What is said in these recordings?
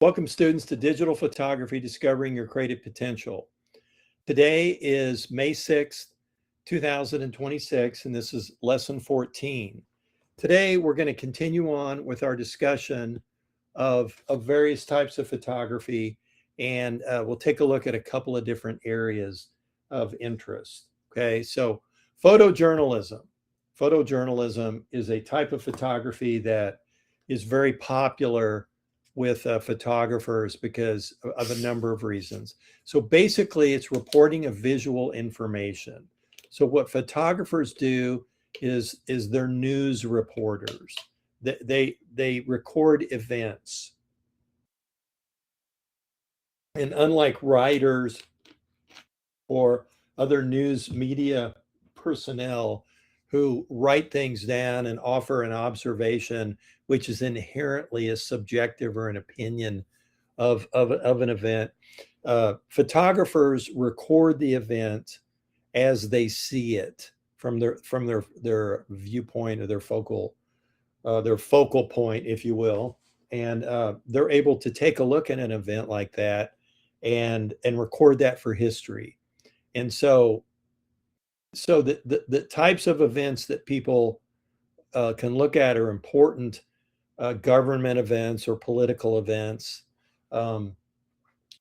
Welcome, students, to Digital Photography, Discovering Your Creative Potential. Today is May 6th, 2026, and this is Lesson 14. Today, we're going to continue on with our discussion of various types of photography, and we'll take a look at a couple of different areas of interest. Okay, so photojournalism. Photojournalism is a type of photography that is very popular with photographers because of a number of reasons. So basically, it's reporting of visual information. So what photographers do is they're news reporters. They record events. And unlike writers or other news media personnel who write things down and offer an observation, which is inherently a subjective or an opinion of an event, photographers record the event as they see it from their viewpoint or their focal point, if you will, and they're able to take a look at an event like that and record that for history. And so the types of events that people can look at are important government events or political events.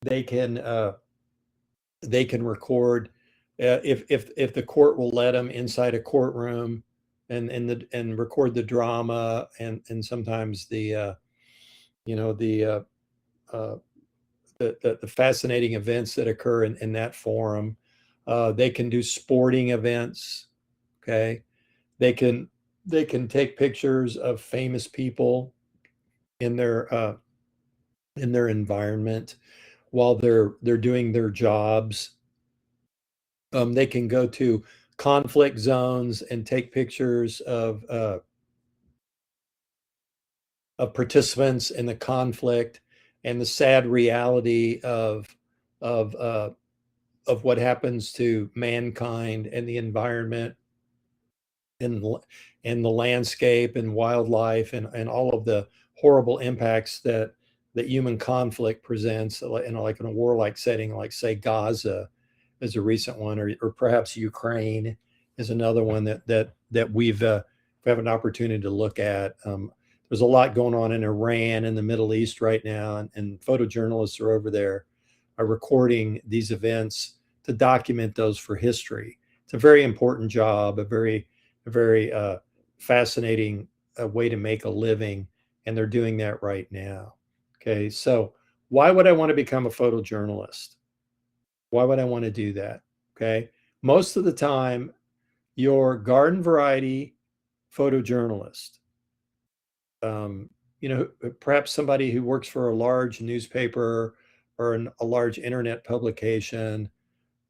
They can record if the court will let them inside a courtroom and record the drama and sometimes the fascinating events that occur in that forum. They can do sporting events. Okay, they can take pictures of famous people in their environment while they're doing their jobs. They can go to conflict zones and take pictures of participants in the conflict and the sad reality of what happens to mankind and the environment and the landscape and wildlife and all of the horrible impacts that human conflict presents in like in a warlike setting, like say Gaza is a recent one, or perhaps Ukraine is another one that we've have an opportunity to look at. There's a lot going on in Iran and the Middle East right now, and photojournalists are over there are recording these events to document those for history. It's a very important job, a very fascinating way to make a living, and they're doing that right now. Okay, so why would I want to become a photojournalist? Why would I want to do that? Okay, most of the time, your garden variety photojournalist, perhaps somebody who works for a large newspaper or a large internet publication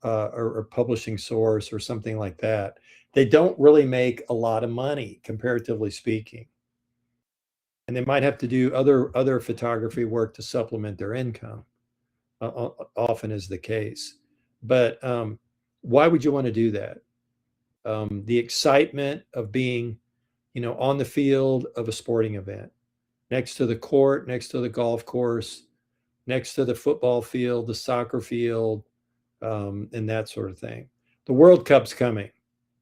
or publishing source or something like that, they don't really make a lot of money, comparatively speaking. And they might have to do other photography work to supplement their income, often is the case. But why would you want to do that? The excitement of being, on the field of a sporting event, next to the court, next to the golf course, next to the football field, the soccer field, and that sort of thing. The World Cup's coming.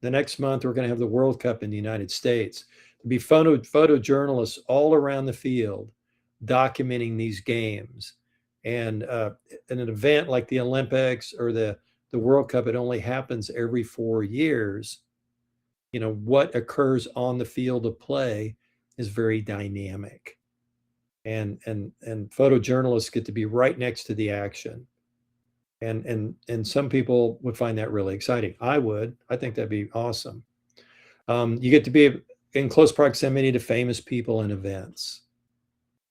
The next month, we're going to have the World Cup in the United States. There'll be photojournalists all around the field documenting these games. And in an event like the Olympics or the World Cup, it only happens every 4 years. What occurs on the field of play is very dynamic. And photojournalists get to be right next to the action. And some people would find that really exciting. I would. I think that'd be awesome. You get to be in close proximity to famous people and events.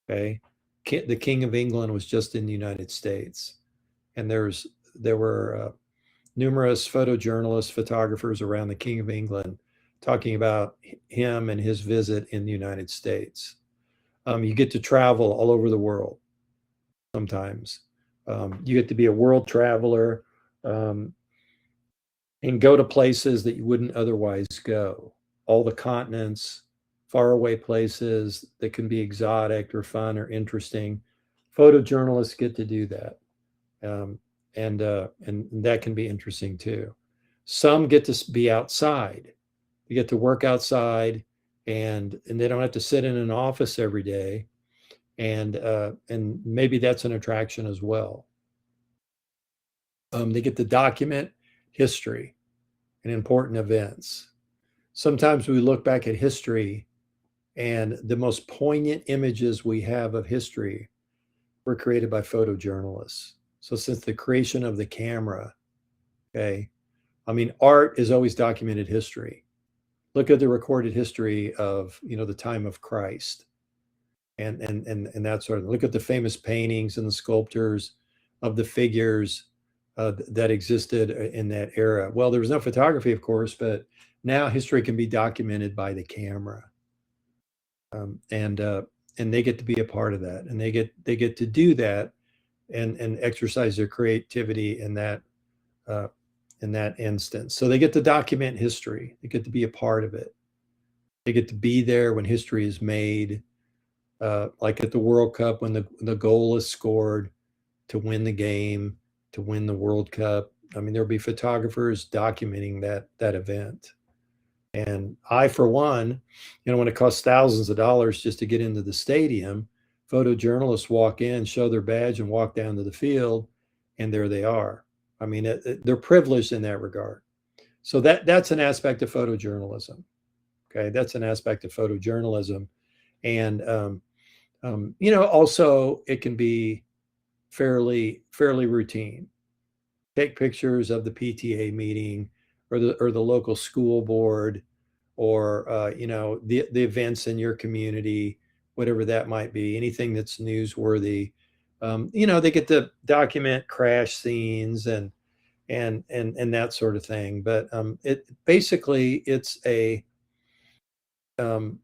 Okay, the King of England was just in the United States, and there were numerous photojournalists, photographers around the King of England talking about him and his visit in the United States. You get to travel all over the world sometimes. You get to be a world traveler and go to places that you wouldn't otherwise go. All the continents, faraway places that can be exotic or fun or interesting. Photojournalists get to do that. Um, and that can be interesting too. Some get to be outside. They get to work outside, and they don't have to sit in an office every day. And maybe that's an attraction as well. They get to document history and important events. Sometimes we look back at history, and the most poignant images we have of history were created by photojournalists. So since the creation of the camera, okay, I mean, art is always documented history. Look at the recorded history of, the time of Christ, and that sort of. Look at the famous paintings and the sculptures of the figures that existed in that era. Well, there was no photography, of course, but now history can be documented by the camera, um, and uh, and they get to be a part of that, and they get to do that and exercise their creativity uh, in that instance. So they get to document history. They get to be a part of it. They get to be there when history is made, like at the World Cup when the goal is scored to win the game, to win the World Cup. I mean, there'll be photographers documenting that event. And I, for one, when it costs thousands of dollars just to get into the stadium, photojournalists walk in, show their badge, and walk down to the field, and there they are. I mean, they're privileged in that regard. So that's an aspect of photojournalism. Okay, that's an aspect of photojournalism, and also it can be fairly routine. Take pictures of the PTA meeting or the local school board, or the events in your community, whatever that might be, anything that's newsworthy. They get to document crash scenes and that sort of thing. But it basically um,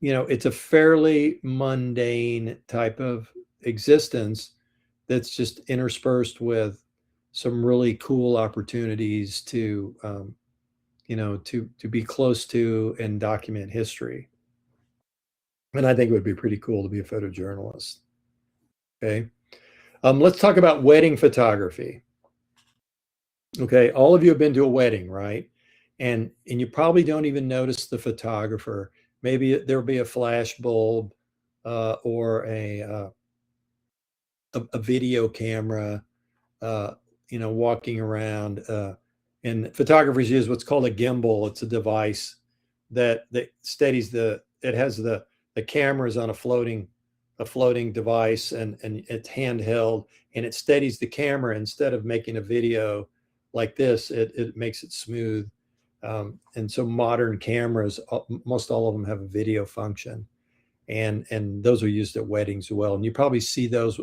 it's a fairly mundane type of existence that's just interspersed with some really cool opportunities to be close to and document history. And I think it would be pretty cool to be a photojournalist. Okay. Let's talk about wedding photography. Okay. All of you have been to a wedding, right? And you probably don't even notice the photographer. Maybe there'll be a flash bulb, or a video camera, walking around. And photographers use what's called a gimbal. It's a device that steadies it has the cameras on a floating device, and it's handheld, and it steadies the camera. Instead of making a video like this, it makes it smooth. And so modern cameras, most all of them have a video function, and those are used at weddings as well. And you probably see those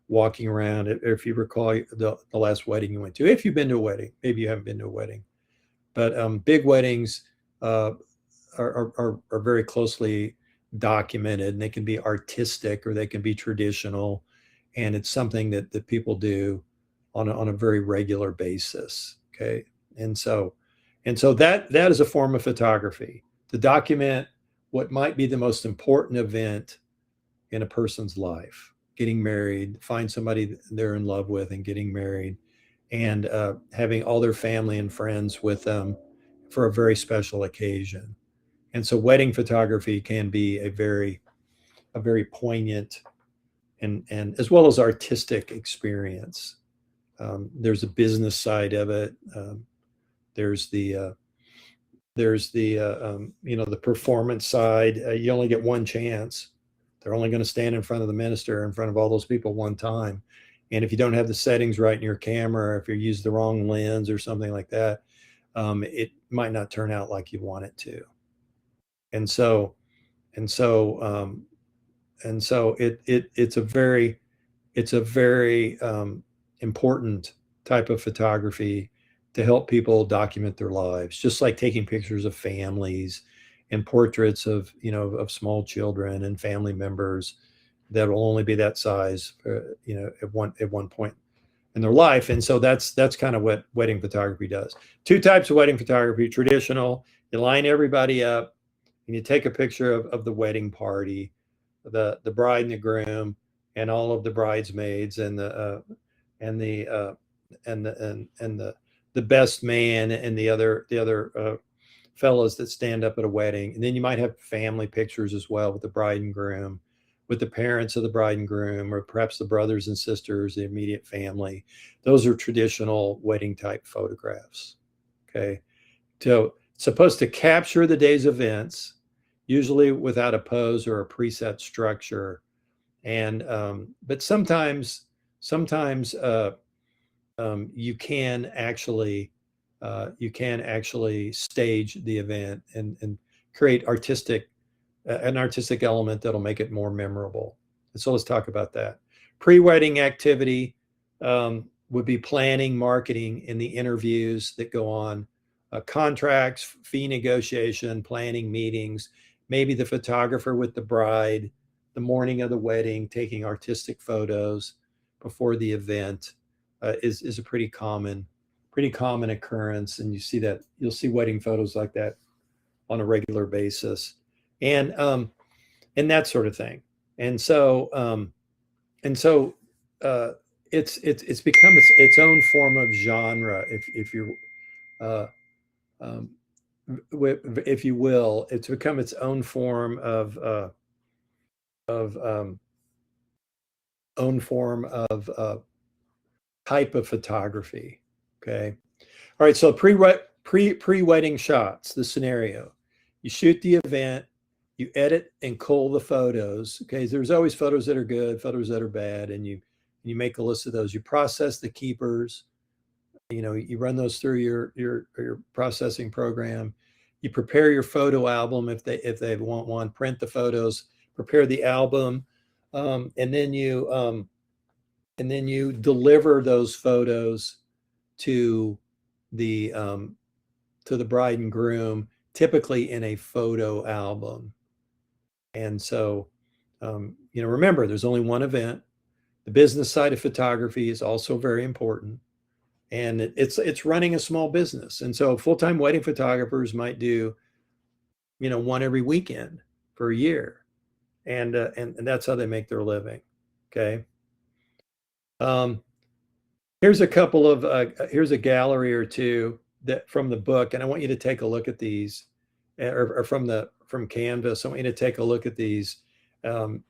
walking around. If you recall the last wedding you went to, if you've been to a wedding, maybe you haven't been to a wedding, but big weddings uh, are very closely documented, and they can be artistic or they can be traditional, and it's something that people do on a very regular basis. Okay, and so that is a form of photography, to document what might be the most important event in a person's life: getting married, find somebody they're in love with and getting married, and having all their family and friends with them for a very special occasion. And so wedding photography can be a very poignant and as well as artistic experience. There's a business side of it. There's the performance side. You only get one chance. They're only going to stand in front of the minister, in front of all those people one time. And if you don't have the settings right in your camera, if you use the wrong lens or something like that, it might not turn out like you want it to. And so and so and so it's a very important type of photography to help people document their lives, just like taking pictures of families and portraits of small children and family members that will only be that size, at one point in their life. And so that's kind of what wedding photography does. Two types of wedding photography: traditional, you line everybody up and you take a picture of the wedding party, the bride and the groom, and all of the bridesmaids and and the uh, the best man and the other fellows that stand up at a wedding. And then you might have family pictures as well with the bride and groom, with the parents of the bride and groom, or perhaps the brothers and sisters, the immediate family. Those are traditional wedding type photographs. Okay. So it's supposed to capture the day's events, usually without a pose or a preset structure. And but sometimes you can actually stage the event and create an artistic element that'll make it more memorable. And so let's talk about that. Pre-wedding activity would be planning, marketing, and the interviews that go on, contracts, fee negotiation, planning meetings, maybe the photographer with the bride, the morning of the wedding, taking artistic photos before the event is a pretty common occurrence, and you'll see wedding photos like that on a regular basis, and that sort of thing. And so it's become its own form of genre, if you uh, um, if you will. It's become its own form of own form of type of photography. Okay. All right. So pre-wedding shots, the scenario. You shoot the event, you edit and cull the photos. Okay. There's always photos that are good, photos that are bad, and you make a list of those. You process the keepers. You run those through your processing program. You prepare your photo album if they want one. Print the photos. Prepare the album, and then you deliver those photos to the bride and groom, typically in a photo album. And so, remember, there's only one event. The business side of photography is also very important, and it's running a small business. And so, full-time wedding photographers might do, one every weekend for a year, and that's how they make their living. Okay. Um, here's here's a gallery or two that from the book, and I want you to take a look at these, or from Canvas. I want you to take a look at these, and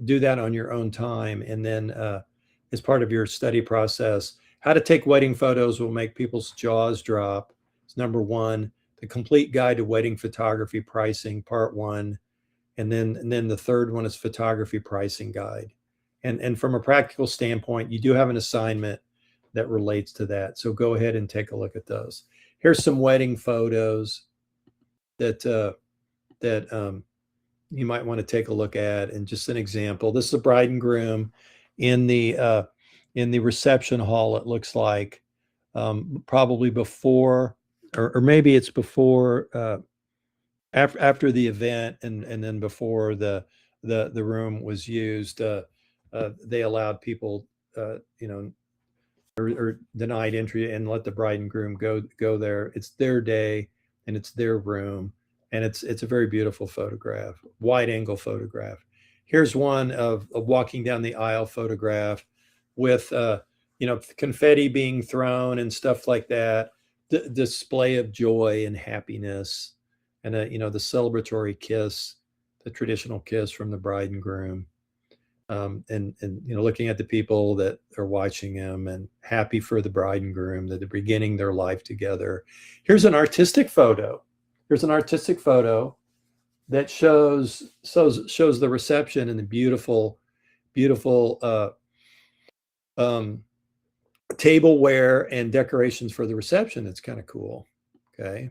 do that on your own time, and then as part of your study process. How to take wedding photos will make people's jaws drop. It's number one. The Complete Guide to Wedding Photography Pricing, Part 1, and then the third one is Photography Pricing Guide. And from a practical standpoint, you do have an assignment that relates to that. So go ahead and take a look at those. Here's some wedding photos that you might want to take a look at, and just an example. This is a bride and groom in the reception hall. It looks like probably before, or maybe it's before, after the event, and then before the room was used. They allowed people, or denied entry, and let the bride and groom go there. It's their day, and it's their room, and it's a very beautiful photograph, wide angle photograph. Here's one of a walking down the aisle photograph with confetti being thrown and stuff like that. Display of joy and happiness, and the celebratory kiss, the traditional kiss from the bride and groom. And looking at the people that are watching them, and happy for the bride and groom that they're beginning their life together. Here's an artistic photo. That shows the reception and the beautiful tableware and decorations for the reception. It's kind of cool. Okay.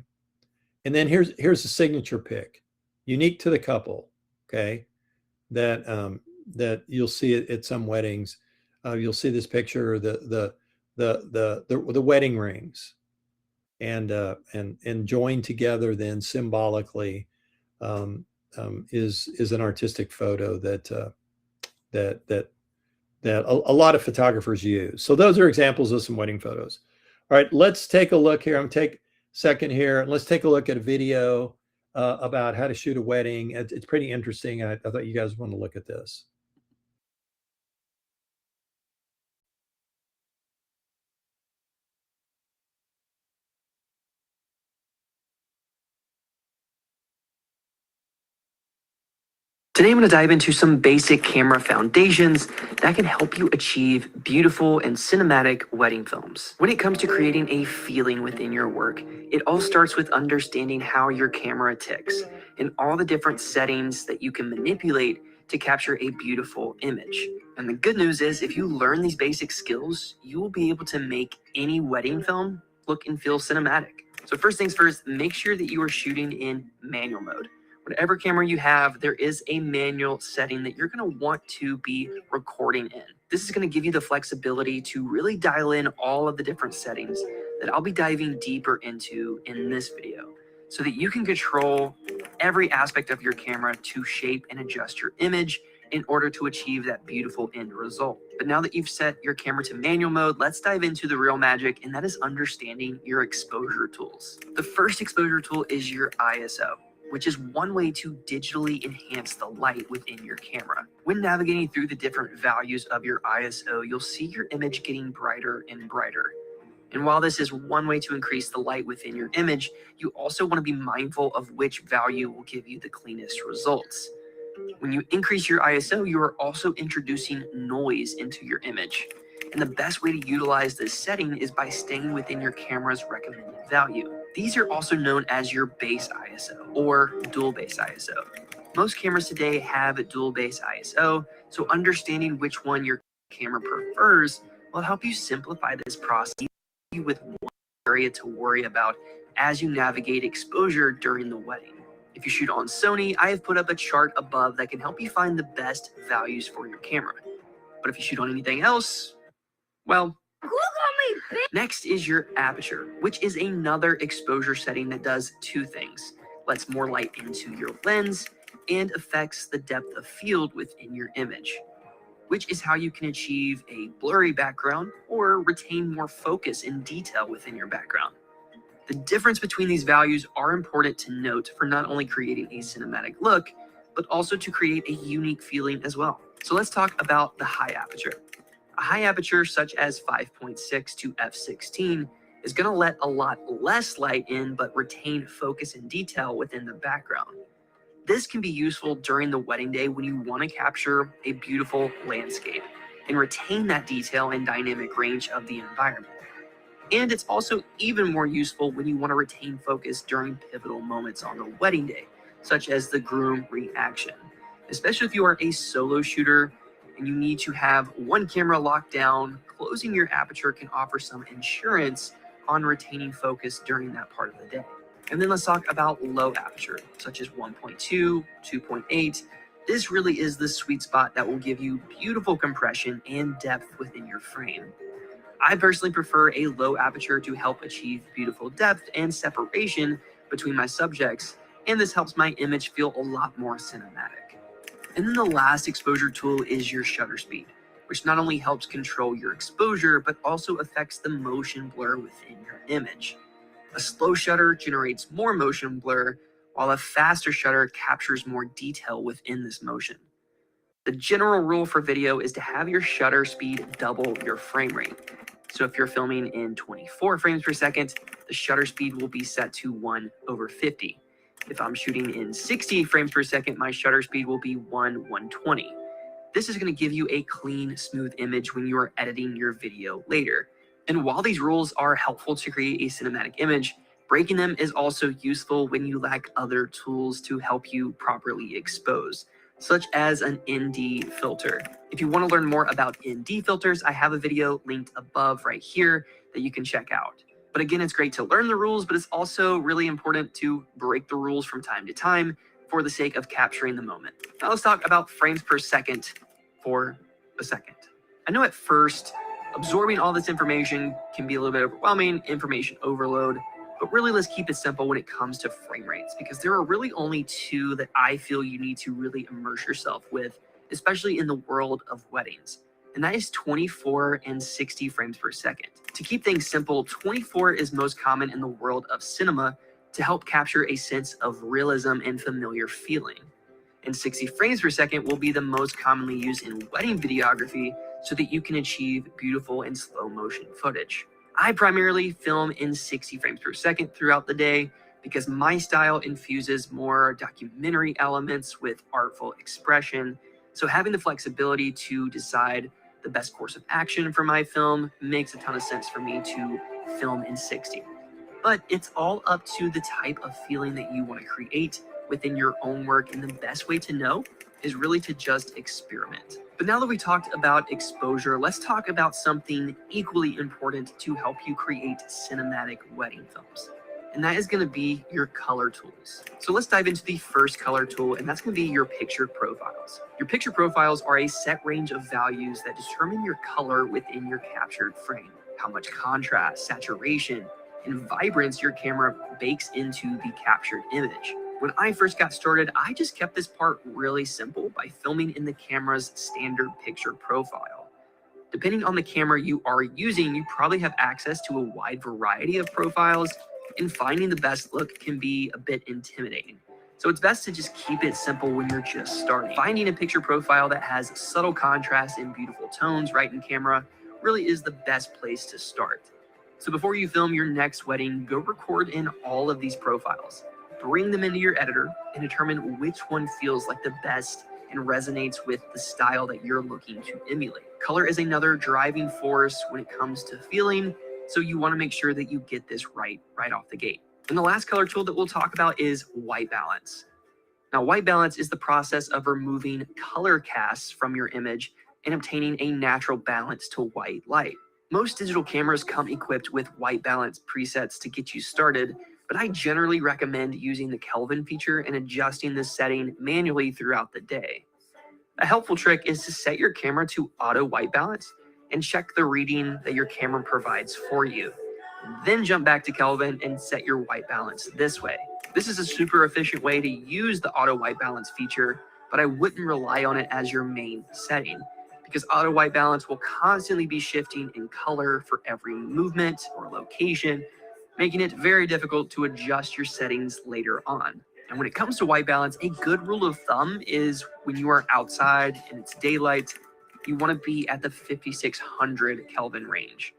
And then here's a signature pic, unique to the couple. Okay. That you'll see it at some weddings. You'll see this picture, the wedding rings, and joined together then symbolically, is an artistic photo that a lot of photographers use. So those are examples of some wedding photos. All right, let's take a look here. I'm gonna take a second here, and let's take a look at a video about how to shoot a wedding. It's pretty interesting. I thought you guys want to look at this. Today I'm going to dive into some basic camera foundations that can help you achieve beautiful and cinematic wedding films. When it comes to creating a feeling within your work, it all starts with understanding how your camera ticks and all the different settings that you can manipulate to capture a beautiful image. And the good news is, if you learn these basic skills, you will be able to make any wedding film look and feel cinematic. So first things first, make sure that you are shooting in manual mode. Whatever camera you have, there is a manual setting that you're going to want to be recording in. This is going to give you the flexibility to really dial in all of the different settings that I'll be diving deeper into in this video, so that you can control every aspect of your camera to shape and adjust your image in order to achieve that beautiful end result. But now that you've set your camera to manual mode, let's dive into the real magic, and that is understanding your exposure tools. The first exposure tool is your ISO, which is one way to digitally enhance the light within your camera. When navigating through the different values of your ISO, you'll see your image getting brighter and brighter. And while this is one way to increase the light within your image, you also want to be mindful of which value will give you the cleanest results. When you increase your ISO, you are also introducing noise into your image. And the best way to utilize this setting is by staying within your camera's recommended value. These are also known as your base ISO or dual base ISO. Most cameras today have a dual base ISO, so understanding which one your camera prefers will help you simplify this process with one area to worry about as you navigate exposure during the wedding. If you shoot on Sony, I have put up a chart above that can help you find the best values for your camera. But if you shoot on anything else, well, next is your aperture, which is another exposure setting that does two things: lets more light into your lens and affects the depth of field within your image, which is how you can achieve a blurry background or retain more focus and detail within your background. The difference between these values are important to note for not only creating a cinematic look, but also to create a unique feeling as well. So let's talk about the high aperture. A high aperture such as 5.6 to f16 is going to let a lot less light in but retain focus and detail within the background. This can be useful during the wedding day when you want to capture a beautiful landscape and retain that detail and dynamic range of the environment. And it's also even more useful when you want to retain focus during pivotal moments on the wedding day, such as the groom reaction. Especially if you are a solo shooter and you need to have one camera locked down, closing your aperture can offer some insurance on retaining focus during that part of the day. And then let's talk about low aperture, such as 1.2, 2.8. This really is the sweet spot that will give you beautiful compression and depth within your frame. I personally prefer a low aperture to help achieve beautiful depth and separation between my subjects, and this helps my image feel a lot more cinematic. And then the last exposure tool is your shutter speed, which not only helps control your exposure, but also affects the motion blur within your image. A slow shutter generates more motion blur, while a faster shutter captures more detail within this motion. The general rule for video is to have your shutter speed double your frame rate. So if you're filming in 24 frames per second, the shutter speed will be set to 1/50. If I'm shooting in 60 frames per second, my shutter speed will be 1/120. This is going to give you a clean, smooth image when you are editing your video later. And while these rules are helpful to create a cinematic image, breaking them is also useful when you lack other tools to help you properly expose, such as an ND filter. If you want to learn more about ND filters, I have a video linked above right here that you can check out. But again, it's great to learn the rules, but it's also really important to break the rules from time to time for the sake of capturing the moment. Now let's talk about frames per second for a second. I know at first, absorbing all this information can be a little bit overwhelming, information overload, but really let's keep it simple when it comes to frame rates, because there are really only two that I feel you need to really immerse yourself with, especially in the world of weddings. And that is 24 and 60 frames per second. To keep things simple, 24 is most common in the world of cinema, to help capture a sense of realism and familiar feeling. And 60 frames per second will be the most commonly used in wedding videography so that you can achieve beautiful and slow motion footage. I primarily film in 60 frames per second throughout the day because my style infuses more documentary elements with artful expression. So having the flexibility to decide the best course of action for my film makes a ton of sense for me to film in 60. But it's all up to the type of feeling that you want to create within your own work, and the best way to know is really to just experiment. But now that we talked about exposure, let's talk about something equally important to help you create cinematic wedding films. And that is going to be your color tools. So let's dive into the first color tool, and that's going to be your picture profiles. Your picture profiles are a set range of values that determine your color within your captured frame. How much contrast, saturation, and vibrance your camera bakes into the captured image. When I first got started, I just kept this part really simple by filming in the camera's standard picture profile. Depending on the camera you are using, you probably have access to a wide variety of profiles, and finding the best look can be a bit intimidating. So it's best to just keep it simple when you're just starting. Finding a picture profile that has subtle contrast and beautiful tones right in camera really is the best place to start. So before you film your next wedding, go record in all of these profiles. Bring them into your editor and determine which one feels like the best and resonates with the style that you're looking to emulate. Color is another driving force when it comes to feeling, so you want to make sure that you get this right off the gate. And the last color tool that we'll talk about is white balance. Now, white balance is the process of removing color casts from your image and obtaining a natural balance to white light. Most digital cameras come equipped with white balance presets to get you started, but I generally recommend using the Kelvin feature and adjusting this setting manually throughout the day. A helpful trick is to set your camera to auto white balance and check the reading that your camera provides for you. Then jump back to Kelvin and set your white balance this way. This is a super efficient way to use the auto white balance feature, but I wouldn't rely on it as your main setting because auto white balance will constantly be shifting in color for every movement or location, making it very difficult to adjust your settings later on. And when it comes to white balance, a good rule of thumb is when you are outside and it's daylight, you want to be at the 5600 Kelvin range.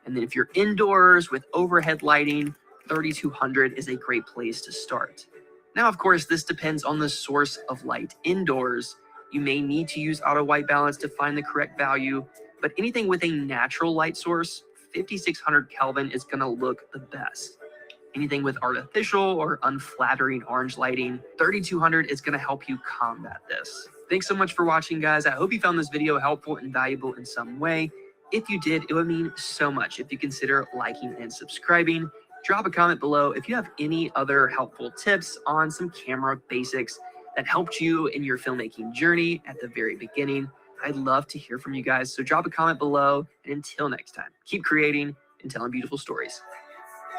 And then if you're indoors with overhead lighting, 3200 is a great place to start. Now, of course, this depends on the source of light indoors. You may need to use auto white balance to find the correct value, but anything with a natural light source, 5600 Kelvin is going to look the best. Anything with artificial or unflattering orange lighting, 3200 is going to help you combat this. Thanks so much for watching, guys. I hope you found this video helpful and valuable in some way. If you did, it would mean so much if you consider liking and subscribing. Drop a comment below if you have any other helpful tips on some camera basics that helped you in your filmmaking journey at the very beginning. I'd love to hear from you guys, so drop a comment below. And until next time, keep creating and telling beautiful stories.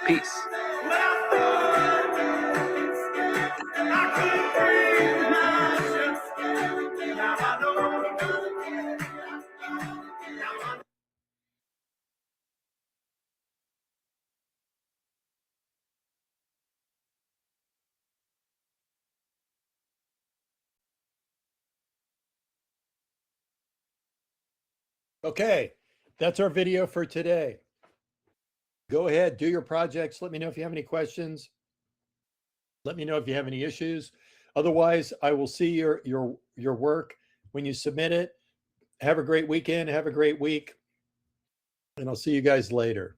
Peace. Okay, that's our video for today. Go ahead, do your projects. Let me know if you have any questions. Let me know if you have any issues. Otherwise, I will see your work when you submit it. Have a great weekend. Have a great week. And I'll see you guys later.